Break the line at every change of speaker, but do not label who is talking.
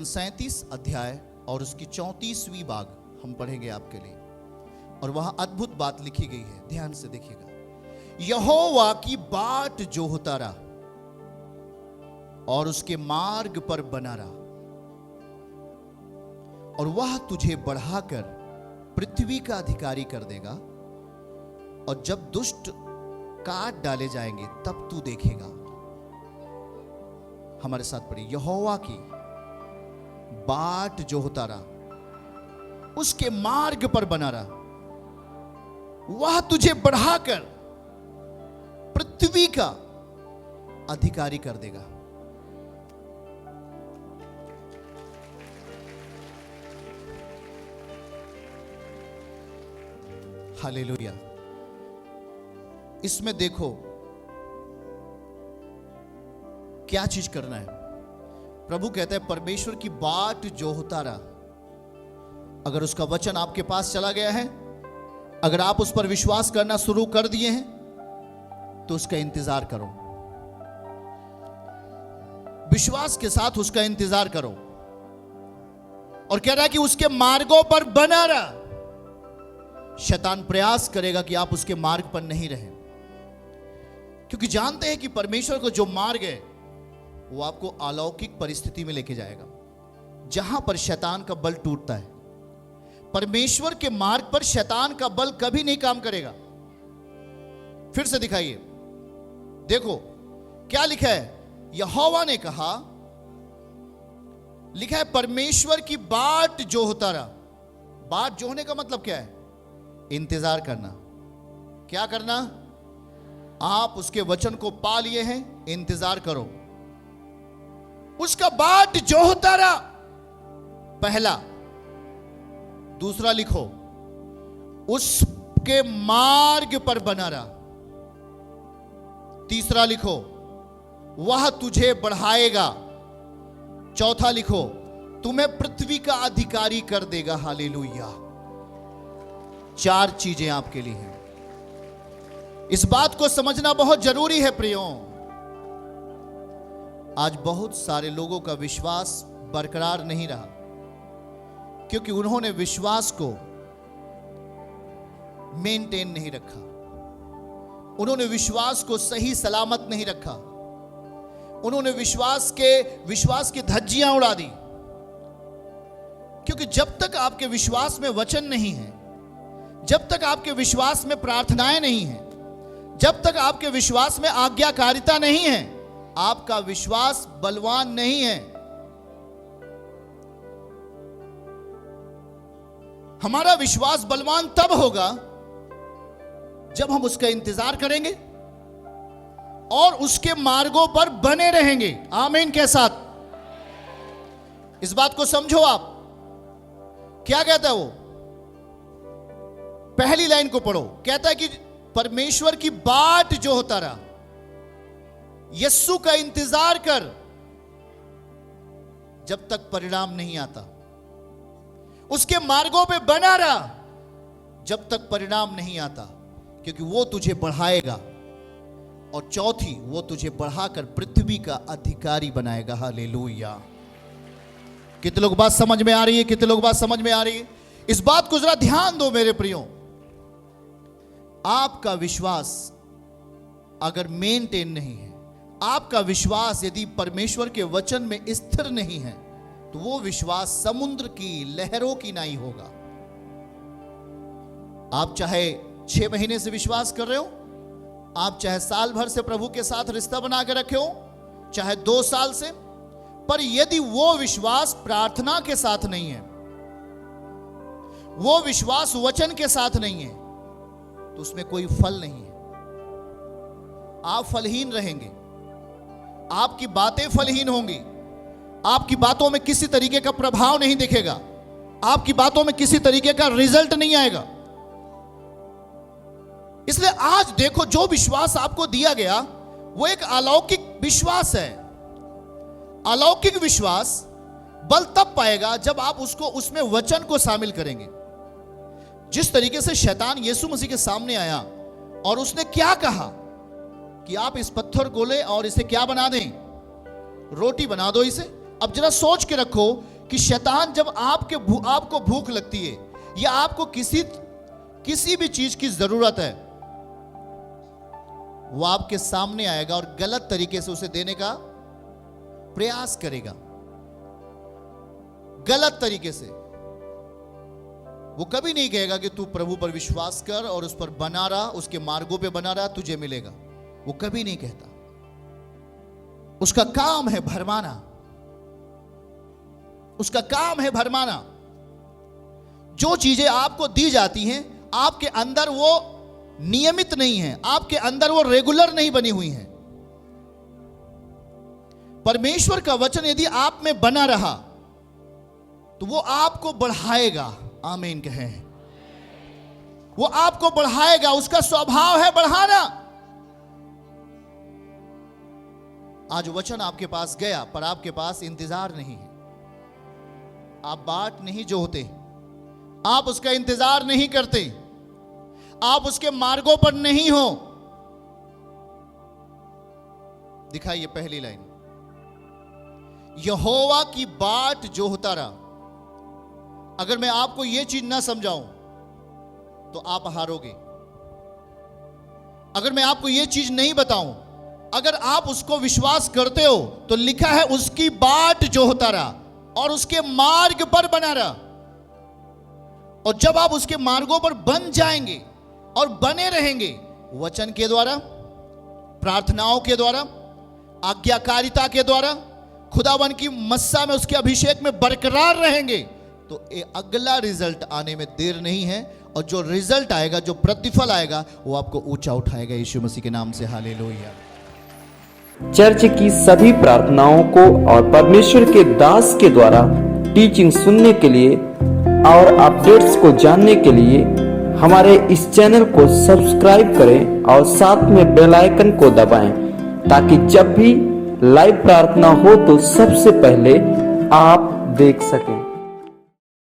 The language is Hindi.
37 अध्याय और उसकी 34वीं भाग हम पढ़ेंगे आपके लिए, और वहां अद्भुत बात लिखी गई है। ध्यान से देखिएगा। यहोवा की बाट जोहता रहा और उसके मार्ग पर बना रहा, और वह तुझे बढ़ाकर पृथ्वी का अधिकारी कर देगा, और जब दुष्ट काट डाले जाएंगे तब तू देखेगा। हमारे साथ पढ़िए। यहोवा की बाट जोहता रहा, उसके मार्ग पर बना रहा, वह तुझे बढ़ाकर पृथ्वी का अधिकारी कर देगा। हालेलुया। इसमें देखो क्या चीज करना है। प्रभु कहता है परमेश्वर की बाट जोहता रहा। अगर उसका वचन आपके पास चला गया है, अगर आप उस पर विश्वास करना शुरू कर दिए हैं, तो उसका इंतजार करो। विश्वास के साथ उसका इंतजार करो। और कह रहा है कि उसके मार्गों पर बना रहा। शैतान प्रयास करेगा कि आप उसके मार्ग पर नहीं रहें, क्योंकि जानते हैं कि परमेश्वर को जो मार्ग है वो आपको अलौकिक परिस्थिति में लेके जाएगा, जहां पर शैतान का बल टूटता है। परमेश्वर के मार्ग पर शैतान का बल कभी नहीं काम करेगा। फिर से दिखाइए, देखो क्या लिखा है। यहोवा ने कहा, लिखा है परमेश्वर की बाट जोहता रहा। बाट जोहने का मतलब क्या है? इंतजार करना। क्या करना? आप उसके वचन को पा लिए हैं, इंतजार करो। उसका बाट जोहता रहा, पहला। दूसरा लिखो, उसके मार्ग पर बना रहा। तीसरा लिखो, वह तुझे बढ़ाएगा। चौथा लिखो, तुम्हें पृथ्वी का अधिकारी कर देगा। हालेलुया। 4 चीजें आपके लिए हैं। इस बात को समझना बहुत जरूरी है प्रियों। आज बहुत सारे लोगों का विश्वास बरकरार नहीं रहा, क्योंकि उन्होंने विश्वास को मेंटेन नहीं रखा। उन्होंने विश्वास को सही सलामत नहीं रखा। उन्होंने विश्वास की धज्जियां उड़ा दी। क्योंकि जब तक आपके विश्वास में वचन नहीं है, जब तक आपके विश्वास में प्रार्थनाएं नहीं हैं, जब तक आपके विश्वास में आज्ञाकारिता नहीं है, आपका विश्वास बलवान नहीं है। हमारा विश्वास बलवान तब होगा जब हम उसका इंतजार करेंगे और उसके मार्गों पर बने रहेंगे। आमीन के साथ इस बात को समझो। आप क्या कहता है वो? पहली लाइन को पढ़ो। कहता है कि परमेश्वर की बाट जो होता रहा, यस्सु का इंतजार कर जब तक परिणाम नहीं आता। उसके मार्गों पे बना रहा जब तक परिणाम नहीं आता, क्योंकि वो तुझे बढ़ाएगा। और चौथी, वो तुझे बढ़ाकर पृथ्वी का अधिकारी बनाएगा। हालेलुया। कितने लोग बात समझ में आ रही है? कितने लोग बात समझ में आ रही है? इस बात को जरा ध्यान दो मेरे प्रियो। आपका विश्वास अगर मेंटेन नहीं है, आपका विश्वास यदि परमेश्वर के वचन में स्थिर नहीं है, तो वो विश्वास समुद्र की लहरों की नहीं होगा। आप चाहे 6 महीने से विश्वास कर रहे हो, आप चाहे साल भर से प्रभु के साथ रिश्ता बना के रखे हो, चाहे 2 साल से, पर यदि वो विश्वास प्रार्थना के साथ नहीं है, वो विश्वास वचन के साथ नहीं है, तो उसमें कोई फल नहीं है। आप फलहीन रहेंगे, आपकी बातें फलहीन होंगी, आपकी बातों में किसी तरीके का प्रभाव नहीं दिखेगा, आपकी बातों में किसी तरीके का रिजल्ट नहीं आएगा। इसलिए आज देखो, जो विश्वास आपको दिया गया वो एक अलौकिक विश्वास है। अलौकिक विश्वास बल तब पाएगा जब आप उसमें वचन को शामिल करेंगे। जिस तरीके से शैतान यीशु मसीह के सामने आया और उसने क्या कहा कि आप इस पत्थर को ले और इसे क्या बना दें? रोटी बना दो इसे। अब जरा सोच के रखो कि शैतान जब आपको भूख लगती है या आपको किसी भी चीज की जरूरत है, वो आपके सामने आएगा और गलत तरीके से उसे देने का प्रयास करेगा। गलत तरीके से वो कभी नहीं कहेगा कि तू प्रभु पर विश्वास कर और उस पर बना रहा, उसके मार्गों पे बना रहा, तुझे मिलेगा। वो कभी नहीं कहता। उसका काम है भरमाना, उसका काम है भरमाना। जो चीजें आपको दी जाती हैं, आपके अंदर वो नियमित नहीं है, आपके अंदर वो रेगुलर नहीं बनी हुई है। परमेश्वर का वचन यदि आप में बना रहा तो वो आपको बढ़ाएगा। आमीन कहें। वो आपको बढ़ाएगा, उसका स्वभाव है बढ़ाना। आज वचन आपके पास गया पर आपके पास इंतजार नहीं है। आप बाट नहीं जोहते, आप उसका इंतजार नहीं करते, आप उसके मार्गों पर नहीं हो। दिखाइए पहली लाइन, यहोवा की बाट जोहता रहा। अगर मैं आपको यह चीज ना समझाऊं तो आप हारोगे। अगर मैं आपको यह चीज नहीं बताऊं, अगर आप उसको विश्वास करते हो तो लिखा है उसकी बाट जोहता रहा और उसके मार्ग पर बना रहा। और जब आप उसके मार्गों पर बन जाएंगे और बने रहेंगे, वचन के द्वारा, प्रार्थनाओं के द्वारा, आज्ञाकारिता के द्वारा, खुदावन की मस्सा में, उसके अभिषेक में बरकरार रहेंगे, तो ये अगला रिजल्ट आने में देर नहीं है। और जो रिजल्ट आएगा, जो प्रतिफल आएगा, वो आपको ऊंचा उठाएगा यीशु मसीह के नाम से। हालेलुया।
चर्च की सभी प्रार्थनाओं को और परमेश्वर के दास के द्वारा टीचिंग सुनने के लिए और अपडेट्स को जानने के लिए हमारे इस चैनल को सब्सक्राइब करें और साथ में बेल आइकन को दबाएं, ताकि जब भी लाइव प्रार्थना हो तो सबसे पहले आप देख सकें।